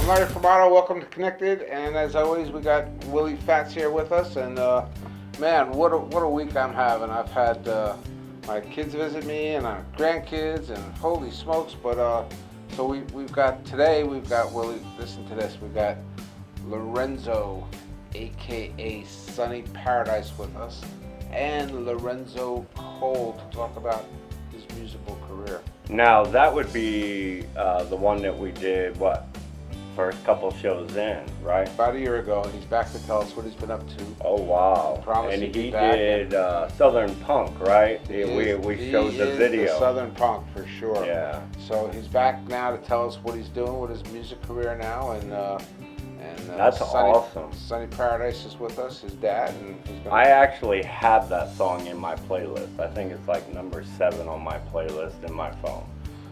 I'm Larry Formato. Welcome to Connected, and as always, we got Willie Fats here with us. And man, what a week I'm having. I've had my kids visit me and our grandkids, and holy smokes! But so we've got Willie. Listen to this. We've got Lorenzo, aka Sonny Paradise, with us, and Lorenzo Cole to talk about his musical career. Now that would be the one that we did first couple shows in, right? About a year ago, and he's back to tell us what he's been up to. Oh wow! And he did Southern Punk, right? We showed the video. The Southern Punk for sure. Yeah. So he's back now to tell us what he's doing with his music career now, and that's awesome. Sonny Paradise is with us, his dad, and he's gonna... I actually have that song in my playlist. I think it's like number 7 on my playlist in my phone.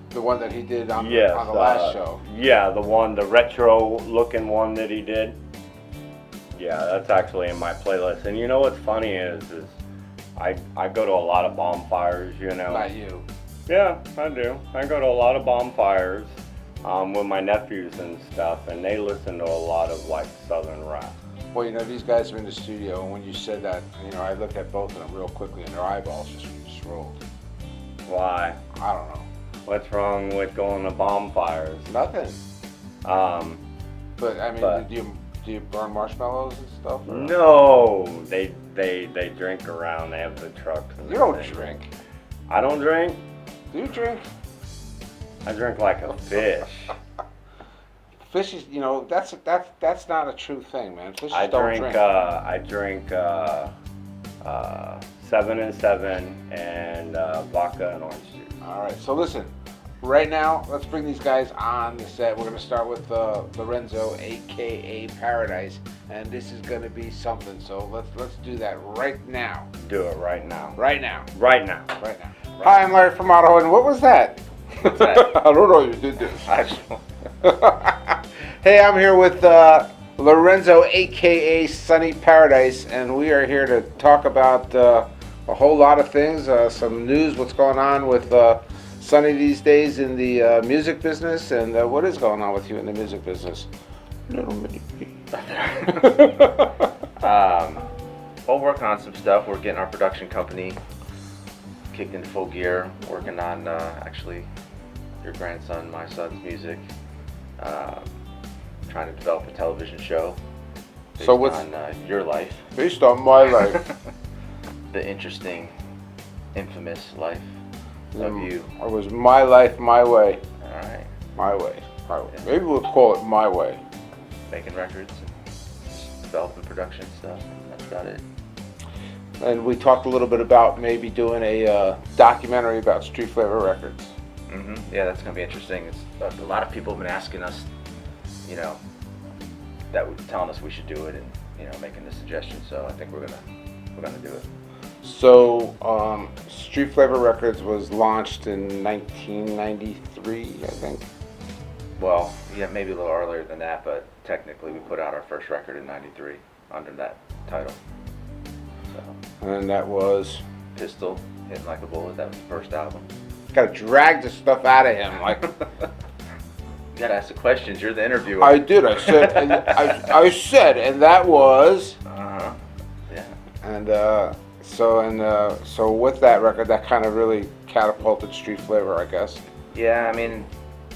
The one that he did on the last show. Yeah, the retro-looking one that he did. Yeah, that's actually in my playlist. And you know what's funny is I go to a lot of bonfires, you know. Not you. Yeah, I do. I go to a lot of bonfires with my nephews and stuff, and they listen to a lot of like Southern rap. Well, you know, these guys are in the studio, and when you said that, you know, I looked at both of them real quickly, and their eyeballs just rolled. Why? I don't know. What's wrong with going to bonfires? Nothing. But I mean, do you burn marshmallows and stuff? Or? No, they drink around. They have the trucks. And you don't drink. I don't drink. Do you drink? I drink like a fish. Fish is, you know, that's not a true thing, man. Fishes don't drink. I drink 7 and 7 and vodka and orange juice. All right, so listen, right now, let's bring these guys on the set. We're going to start with Lorenzo, aka Paradise, and this is going to be something. So let's do that right now. Do it right now. Right now. Right now. Right now. Hi, I'm Larry Formato, and what was that? What's that? I don't know. You did this. Hey, I'm here with Lorenzo, aka Sonny Paradise, and we are here to talk about a whole lot of things, some news, what's going on with Sonny these days in the music business, and what is going on with you in the music business? Little mini Well, working on some stuff. We're getting our production company kicked into full gear, working on actually your grandson, my son's music, trying to develop a television show based on your life. Based on my life. The interesting, infamous life of you. It was my life, my way. All right. My way. My way. Yeah. Maybe we'll call it My Way. Making records and developing production stuff. And that's about it. And we talked a little bit about maybe doing a documentary about Street Flavor Records. Mm-hmm. Yeah, that's going to be interesting. It's, a lot of people have been asking us, you know, telling us we should do it, and you know, making the suggestion. So I think we're gonna do it. So, Street Flavor Records was launched in 1993, I think. Well, yeah, maybe a little earlier than that, but technically we put out our first record in '93 under that title. So. And that was Pistol, Hitting Like a Bullet. That was the first album. Gotta drag the stuff out of him, like. You gotta ask the questions. You're the interviewer. I did. I said, and I said, and that was. Yeah. And so with that record, that kind of really catapulted Street Flavor, I guess. Yeah, I mean,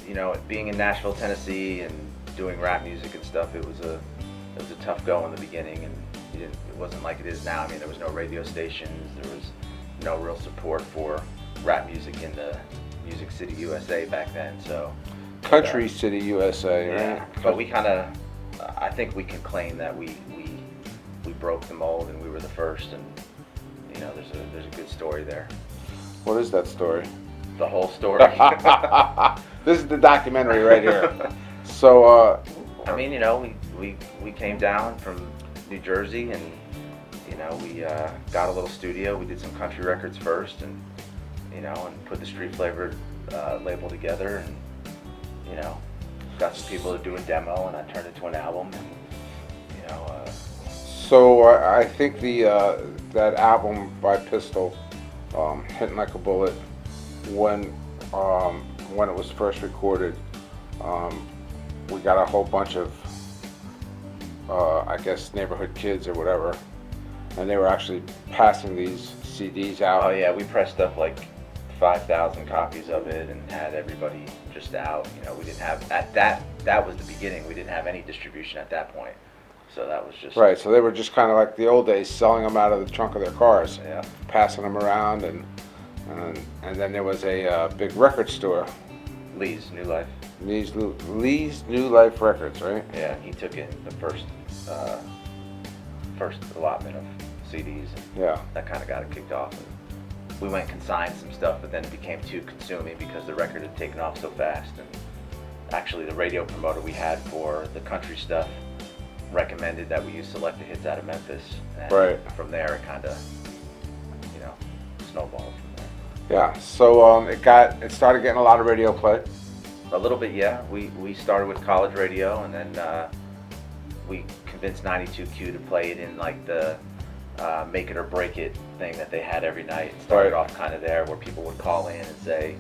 you know, being in Nashville, Tennessee, and doing rap music and stuff, it was a tough go in the beginning, and it wasn't like it is now. I mean, there was no radio stations, there was no real support for rap music in the Music City, USA back then. So Country City, USA, right? Yeah, but we kind of, I think we can claim that we broke the mold and we were the first, and you know, there's a good story there. What is that story? The whole story. This is the documentary right here. So, I mean, you know, we came down from New Jersey, and you know, we got a little studio. We did some country records first, and you know, and put the Street Flavor label together, and you know, got some people to do a demo, and I turned it into an album, and you know. So I think that album by Pistol, Hitting Like a Bullet, when it was first recorded, we got a whole bunch of, I guess, neighborhood kids or whatever, and they were actually passing these CDs out. Oh yeah, we pressed up like 5,000 copies of it and had everybody just out. You know, we didn't have at that was the beginning. We didn't have any distribution at that point, so that was just Right, so they were just kind of like the old days, selling them out of the trunk of their cars, Yeah. passing them around, and then there was a big record store, Lee's New Life. Lee's New Life Records, right? Yeah, he took in the first allotment of CDs. And Yeah. that kind of got it kicked off. And we went and consigned some stuff, but then it became too consuming because the record had taken off so fast. And actually, the radio promoter we had for the country stuff recommended that we use Select the Hits out of Memphis. And Right. from there, it kind of, snowballed from there. Yeah, so it started getting a lot of radio play. A little bit, yeah. We started with college radio, and then we convinced 92Q to play it in like the Make It or Break It thing that they had every night. It started Right. off kind of there, where people would call in and say,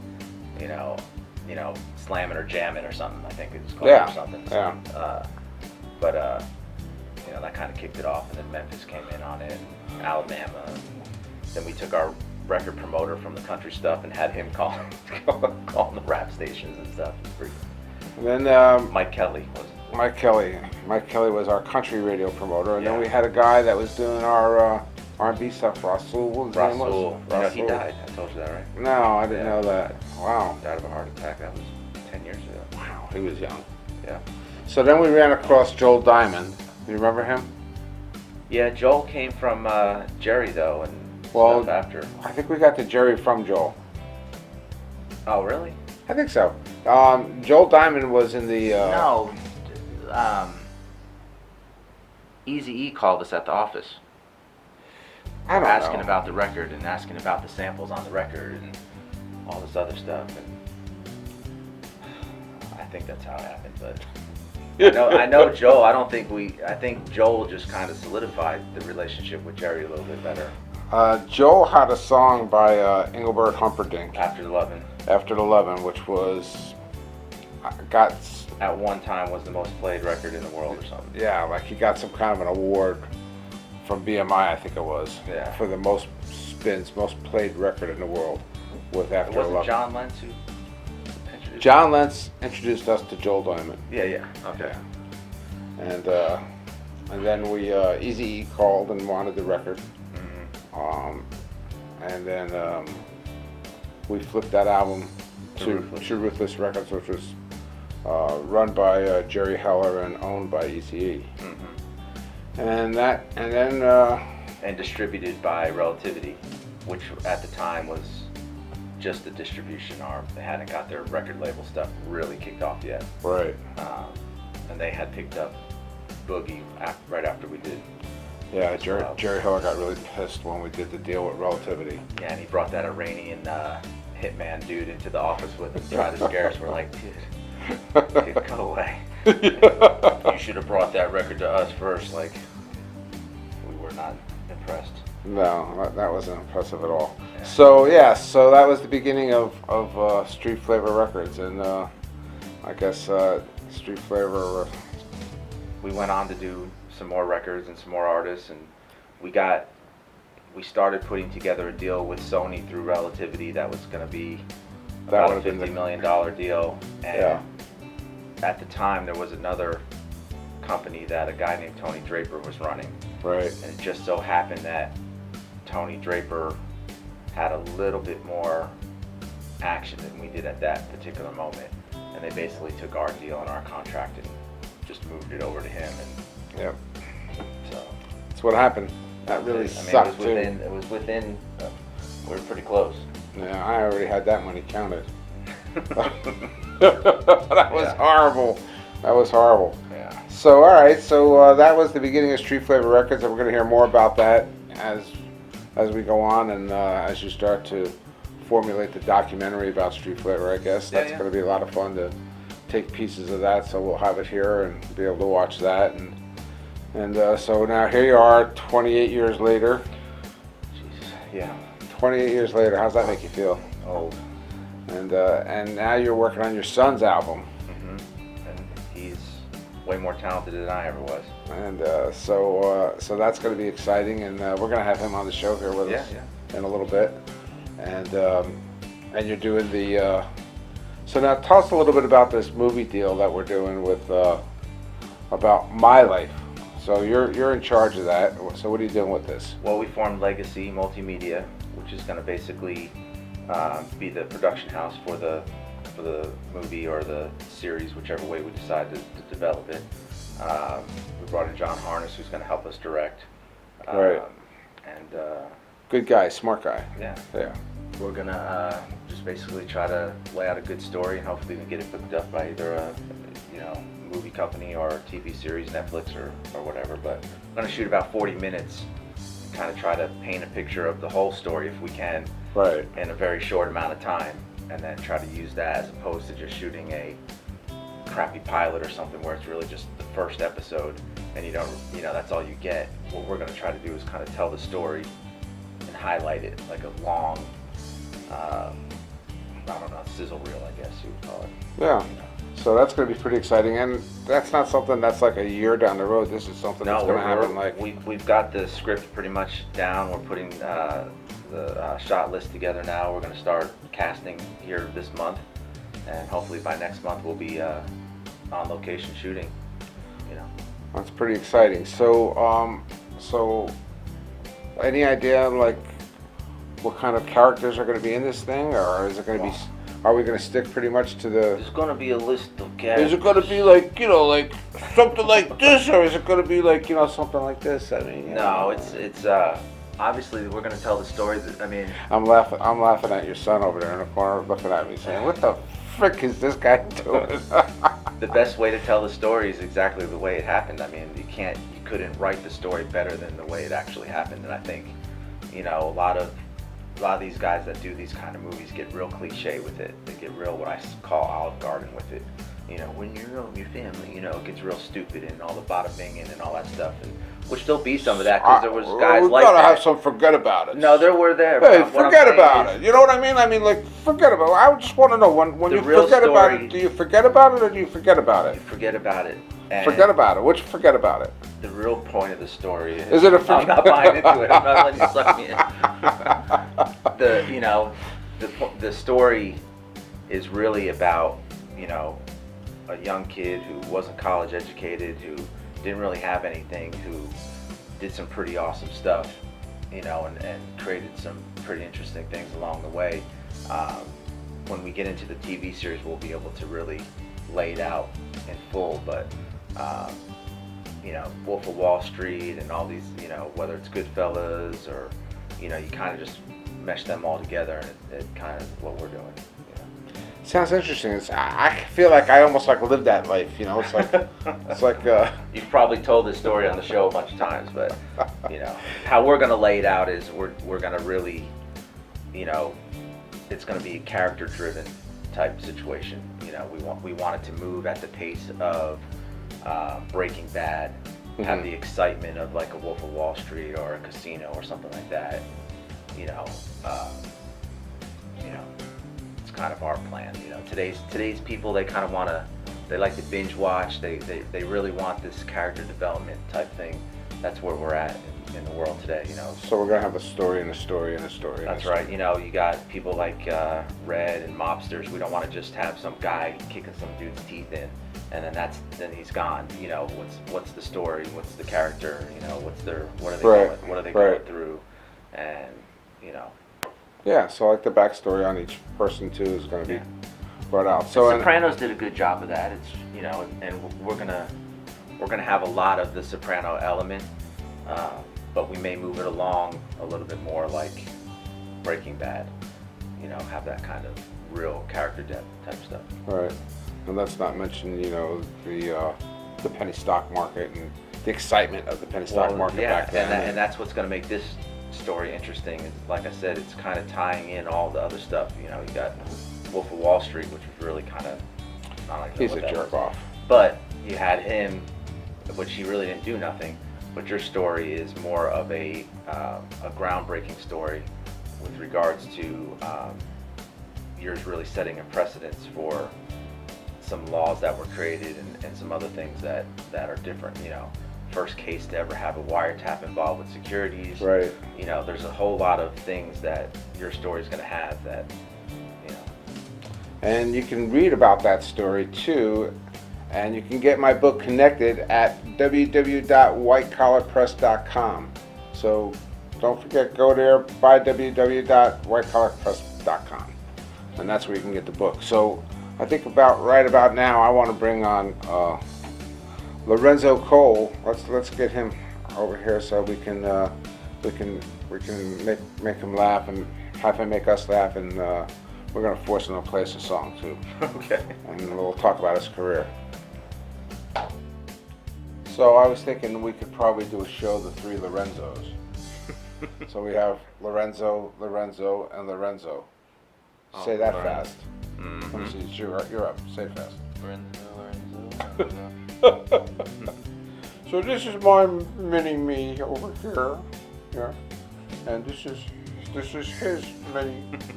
slamming or jamming or something. I think it was called Yeah, or something. yeah. But that kind of kicked it off, and then Memphis came in on it, and Alabama. And then we took our record promoter from the country stuff and had him calling the rap stations and stuff. It was pretty And then Mike Kelly was. Mike Kelly was our country radio promoter, and then Yeah. we had a guy that was doing our R&B stuff, Rasul. What his name was? Rasul. He Rasul. died. I told you that, right? No, I didn't Yeah. know that. Wow. Died of a heart attack. That was 10 years ago. Wow, he was young. Yeah. So then we ran across Joel Diamond. You remember him? Yeah, Joel came from Jerry, though, and Well- stuff after. I think we got the Jerry from Joel. Oh, really? I think so. Joel Diamond was in the... No. Eazy-E called us at the office. I don't asking know. about the record and asking about the samples on the record and all this other stuff. And I think that's how it happened, but... I know Joel. I think Joel just kind of solidified the relationship with Jerry a little bit better Joel had a song by Engelbert Humperdinck, after 11. After 11, which was... got... At one time was the most played record in the world or something. Yeah, like he got some kind of an award from BMI, I think it was, Yeah. for the most spins, most played record in the world with After It wasn't 11. John Lentz who introduced John Lentz introduced us to Joel Diamond. Yeah. Okay. And then we Eazy-E called and wanted the record. Mm-hmm. And then we flipped that album to Ruthless. Ruthless Records, which was run by Jerry Heller and owned by Eazy-E. Mm-hmm. And then And distributed by Relativity, which at the time was just the distribution arm. They hadn't got their record label stuff really kicked off yet. right. And they had picked up Boogie right after we did. Yeah, As Jerry, well. Jerry Heller got really pissed when we did the deal with Relativity. Yeah, and he brought that Iranian hitman dude into the office with him, tried to scare us. We're like, dude, go away. You should have brought that record to us first. Like, we were not impressed. No, that wasn't impressive at all. Yeah. So that was the beginning of Street Flavor Records, and I guess Street Flavor. We went on to do some more records and some more artists, and we started putting together a deal with Sony through Relativity that was going to be That about a would've been $50 the- million deal. And Yeah. at the time, there was another company that a guy named Tony Draper was running, Right. and it just so happened that Tony Draper had a little bit more action than we did at that particular moment, and they basically took our deal and our contract and just moved it over to him, and Yep. so That's what happened. That really it sucked was too. within. We were pretty close. Yeah, I already had that money counted. That was Yeah. horrible. That was horrible. Yeah. So all right, so that was the beginning of Street Flavor Records, and we're going to hear more about that as we go on, and as you start to formulate the documentary about Street Flavor. I guess Yeah, that's yeah. going to be a lot of fun to take pieces of that. So we'll have it here and be able to watch that, and so now here you are, 28 years later. Jesus. Yeah. 28 years later, how's that make you feel? Old. And now you're working on your son's album. And he's way more talented than I ever was. And so that's going to be exciting, and we're going to have him on the show here with us in a little bit. And you're doing the. So now tell us a little bit about this movie deal that we're doing with about My Life. So you're in charge of that. So what are you doing with this? Well, we formed Legacy Multimedia, which is going to basically be the production house for the movie or the series, whichever way we decide to develop it. We brought in John Harness, who's going to help us direct. Right. And good guy, smart guy. Yeah. Yeah. We're going to just basically try to lay out a good story, and hopefully we can get it picked up by either a movie company or a TV series, Netflix or whatever. But I'm going to shoot about 40 minutes and kind of try to paint a picture of the whole story if we can. Right. In a very short amount of time, and then try to use that as opposed to just shooting a crappy pilot or something where it's really just the first episode and you don't, that's all you get. What we're going to try to do is kind of tell the story and highlight it like a long, I don't know, sizzle reel, I guess you would call it. Yeah. So that's going to be pretty exciting, and that's not something that's like a year down the road. This is something that's going to happen like. We've got the script pretty much down. We're putting the shot list together now. We're going to start casting here this month, and hopefully by next month we'll be on location shooting. That's pretty exciting. So so any idea like what kind of characters are going to be in this thing, or is it going to be? Are we going to stick pretty much to the? There's going to be a list of characters. Is it going to be like like something like this, or is it going to be like something like this? I mean. No, it's obviously we're going to tell the story. I'm laughing at your son over there in the corner, looking at me, saying, "What the frick is this guy doing?" The best way to tell the story is exactly the way it happened. I mean, you couldn't write the story better than the way it actually happened. And I think, a lot of these guys that do these kind of movies get real cliche with it. They get real what I call Olive Garden with it. When you're with your family, it gets real stupid and all the bada binging and all that stuff. And which there'll be some of that because there was guys like that. We gotta have some forget about it. No, there were there. Hey, forget about it. You know what I mean? I mean, like, forget about it. I just want to know when you forget about it. Do you forget about it or do you forget about it? You forget about it. And forget about it. Which forget about it? The real point of the story is. Is it a? I'm not buying into it. I'm not letting you suck me in. The story is really about a young kid who wasn't college educated, who didn't really have anything, who did some pretty awesome stuff, and created some pretty interesting things along the way. When we get into the TV series, we'll be able to really lay it out in full, but Wolf of Wall Street and all these, whether it's Goodfellas or, you kind of just mesh them all together, and it kind of is what we're doing. Sounds interesting. I feel like I almost like live that life. It's like. You've probably told this story on the show a bunch of times, but how we're gonna lay it out is we're gonna really, it's gonna be a character-driven type situation. We want it to move at the pace of Breaking Bad, have the excitement of like a Wolf of Wall Street or a Casino or something like that. It's kind of our plan. Today's people, they kind of they like to binge watch. They really want this character development type thing. That's where we're at in the world today. So we're gonna have a story and a story and a story. That's right. You got people like Red and mobsters. We don't want to just have some guy kicking some dude's teeth in, and then he's gone. What's the story? What's the character? What are they going through? And Yeah, so like the backstory on each person too is going to be brought out. So Sopranos did a good job of that. It's and we're gonna have a lot of the Soprano element, but we may move it along a little bit more like Breaking Bad. Have that kind of real character depth type stuff. Right, and let's not mention the penny stock market and the excitement of the penny stock market back then. And that's what's going to make this story interesting. Like I said, it's kind of tying in all the other stuff. You got Wolf of Wall Street, which was really kind of not like he's a jerk off. But you had him, which he really didn't do nothing. But your story is more of a groundbreaking story with regards to yours really setting a precedence for some laws that were created and some other things that are different. First case to ever have a wiretap involved with securities. Right. There's a whole lot of things that your story's going to have that. And you can read about that story too, and you can get my book Connected at www.whitecollarpress.com. So don't forget, go there, buy www.whitecollarpress.com, and that's where you can get the book. So I think right about now, I want to bring on Lorenzo Cole. Let's get him over here so we can make him laugh and have him make us laugh, and we're gonna force him to play us a song too. Okay. And we'll talk about his career. So I was thinking we could probably do a show, The Three Lorenzos. So we have Lorenzo, Lorenzo, and Lorenzo. Say that fast. Let me see, you're up. Say it fast. Lorenzo. So this is my mini-me over here. Yeah. And this is his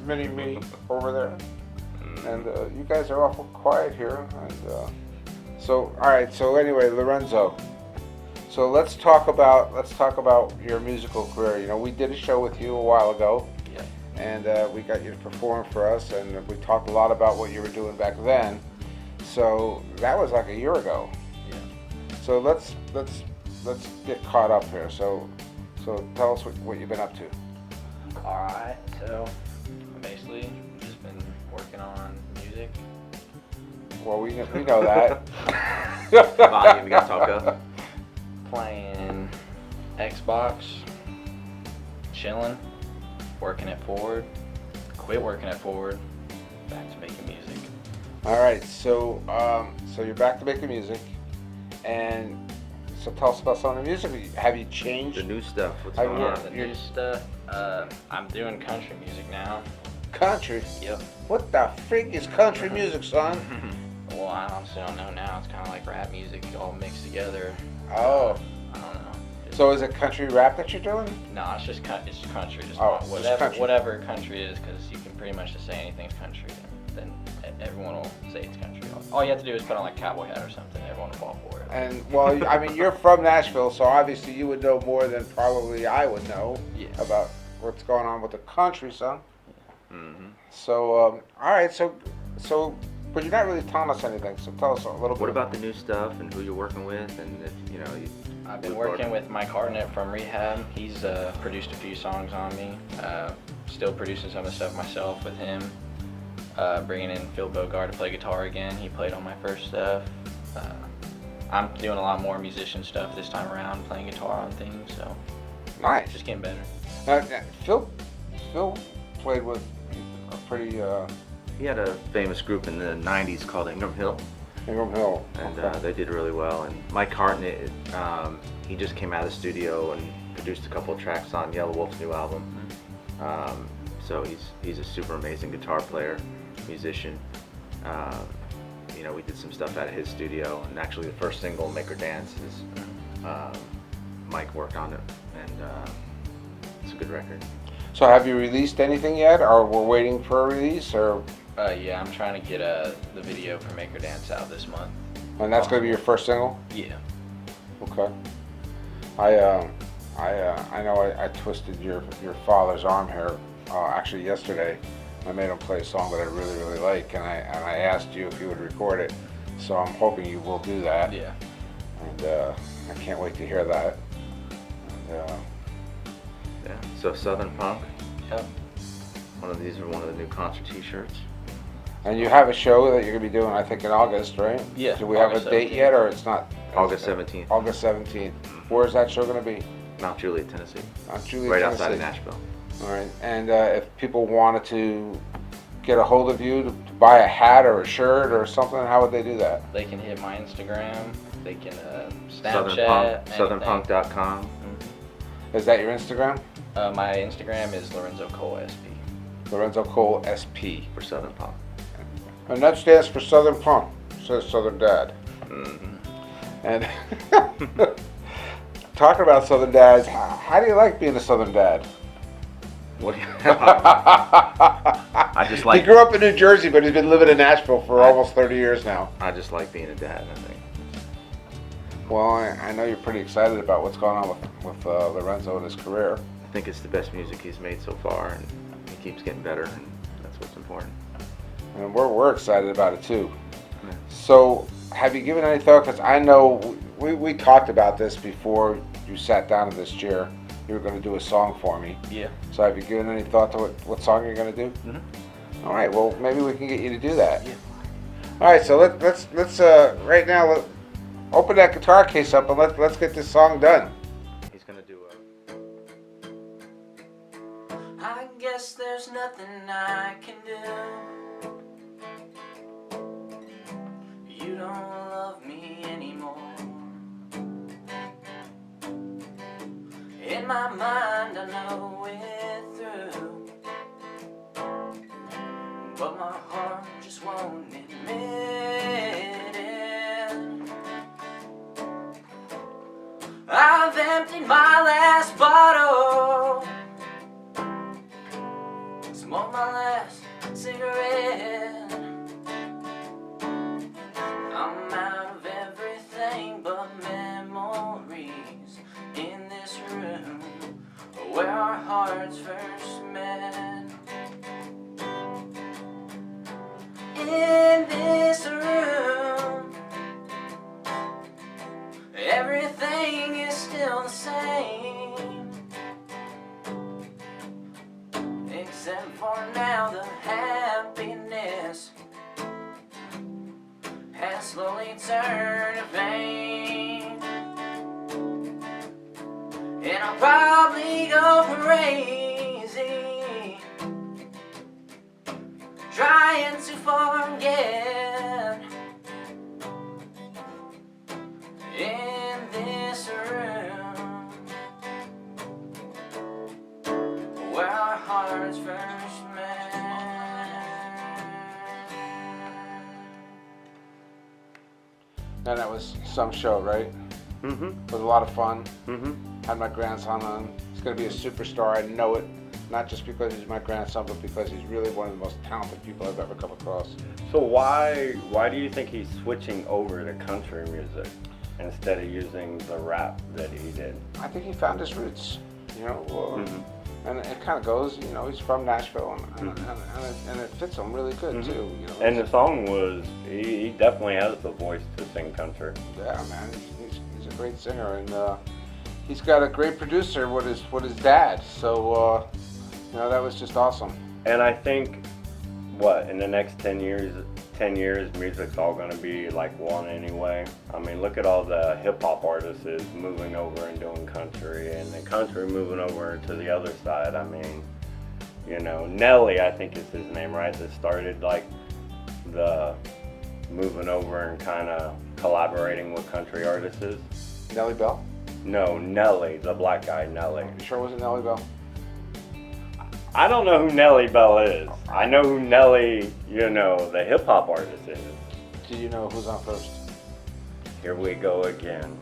mini-me over there. And you guys are awful quiet here. And so, all right. So anyway, Lorenzo. So let's talk about your musical career. We did a show with you a while ago. Yeah. And we got you to perform for us, and we talked a lot about what you were doing back then. So that was like a year ago. Yeah. So let's get caught up here. So tell us what you've been up to. All right. So basically, just been working on music. Well, we know that. Volume, we got to talk up. Playing Xbox, chilling, working at Ford, quit working at Ford, back to making music. All right. So you're back to making music, and so tell us about some of the music. Have you changed? The new stuff. What's I- going yeah. on? The new stuff. I'm doing country music now. Country? Yep. What the frig is country music, son? Well, I honestly don't know now. It's kind of like rap music all mixed together. Oh. I don't know. So is it country rap that you're doing? No, it's just it's country. Just Oh, just whatever country. whatever country is, because you can pretty much just say anything's country, then everyone will say it's country. All you have to do is put on like a cowboy hat or something. Everyone will fall for it. And well, I mean, you're from Nashville, so obviously you would know more than probably I would know Yeah. about what's going on with the country, son. Mm-hmm. So, all right, so, but you're not really telling us anything. So tell us a little bit. What about the new stuff and who you're working with, and if I've been working with Mike Hartnett from Rehab. He's produced a few songs on me. Still producing some of the stuff myself with him. Bringing in Phil Bogart to play guitar again. He played on my first stuff. I'm doing a lot more musician stuff this time around, playing guitar on things. So Nice. just getting better. Phil played with a pretty He had a famous group in the 90s called Ingram Hill, Ingram Hill. and Okay. they did really well. And Mike Hartnett, he just came out of the studio and produced a couple of tracks on Yellow Wolf's new album. So he's a super amazing guitar player, musician. We did some stuff out of his studio, and actually the first single, Make Her Dance, is Mike worked on it, and it's a good record. So have you released anything yet, or we're waiting for a release, or? Yeah, I'm trying to get the video for Make Her Dance out this month. And that's going to be your first single? Yeah. Okay. I know I twisted your father's arm here actually yesterday. I made him play a song that I really, really like, and I asked you if you would record it. So I'm hoping you will do that. Yeah. And I can't wait to hear that. And, Yeah. So Southern Punk. Yep. These are one of the new concert T-shirts. and you have a show that you're going to be doing, I think, in August, right? Yeah, Do we have a August date 17th. yet, or it's not? August 17th, August 17th. Where's that show going to be? Mount Juliet, Tennessee. Juliet, Right Tennessee. outside of Nashville. All right, and if people wanted to get a hold of you to buy a hat or a shirt or something, how would they do that? They can hit my Instagram. They can Southern Snapchat. Punk, anything. southernpunk.com. Is that your Instagram? My Instagram is Lorenzo Cole SP. Lorenzo Cole SP. For Southern Punk. And that stands for Southern Punk, says Southern Dad. Mm-hmm. And talking about Southern Dads, how do you like being a Southern Dad? What do you I just like. He grew up in New Jersey, but he's been living in Nashville for almost 30 years now. I just like being a dad, I think. Well, I know you're pretty excited about what's going on with Lorenzo and his career. I think it's the best music he's made so far, and he keeps getting better, and that's what's important. And we're excited about it too. Yeah. So, have you given any thought? Because I know we talked about this before you sat down in this chair. You were going to do a song for me. Yeah. So, have you given any thought to what song you're going to do? Mm-hmm. All right. Well, maybe we can get you to do that. Yeah. All right. So let's right now open that guitar case up and let's get this song done. He's gonna do I guess there's nothing I can do. You don't love me anymore. In my mind I know it through, but my heart just won't admit it. I've emptied my last bottle, smoked my last cigarette. I'm out of everything but memories in this room where our hearts first met. In this room, everything is still the same, except for now the happiness has slowly turned to pain. And I'll probably go crazy trying to forget. In this room where our hearts first met. And that was some show, right? Mm-hmm. It was a lot of fun. Mm-hmm. Had my grandson on. He's going to be a superstar. I know it. Not just because he's my grandson, but because he's really one of the most talented people I've ever come across. So why do you think he's switching over to country music instead of using the rap that he did? I think he found his roots, you know, Mhm. and it kind of goes, you know, he's from Nashville, and it fits him really good, Mhm. too. You know, And the song was, he definitely has the voice to sing country. yeah, man, he's a great singer, and he's got a great producer with his dad, so, you know, that was just awesome. And I think, in the next 10 years, music's all gonna be like one anyway. I mean, look at all the hip hop artists is moving over and doing country, and the country moving over to the other side. I mean, you know, Nelly, I think is his name, right? That started like the moving over and kind of collaborating with country artists. Nelly Bell? No, Nelly, the black guy, Nelly. You sure it wasn't Nelly Bell? I don't know who Nelly Bell is. I know who Nelly, you know, the hip hop artist is. Do you know who's on first? Here we go again.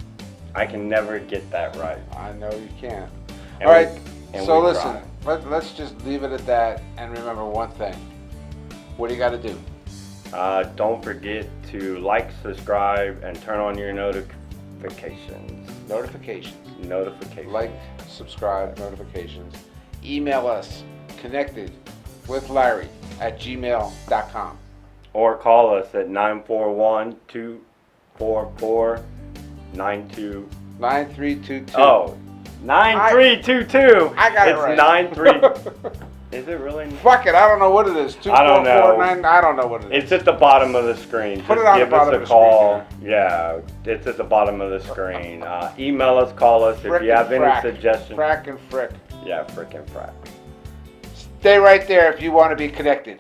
I can never get that right. I know you can't. And All right, and so we listen, let's just leave it at that, and remember one thing. What do you got to do? Don't forget to like, subscribe, and turn on your notifications. Notifications. Like, subscribe, notifications. Email us, connectedwithlarry@gmail.com. Or call us at 941-244-92. 9322. Oh, 9322. I got it it's right. 93. Is it really? Fuck it, I don't know what it is. I don't know. 2449. I don't know what it is. It's at the bottom of the screen. Put Just it on the give bottom us of a the call. screen, Yeah, it's at the bottom of the screen. Email us, call us if you have any suggestions. Frack and frick. Yeah, frickin' frack. Stay right there if you want to be connected.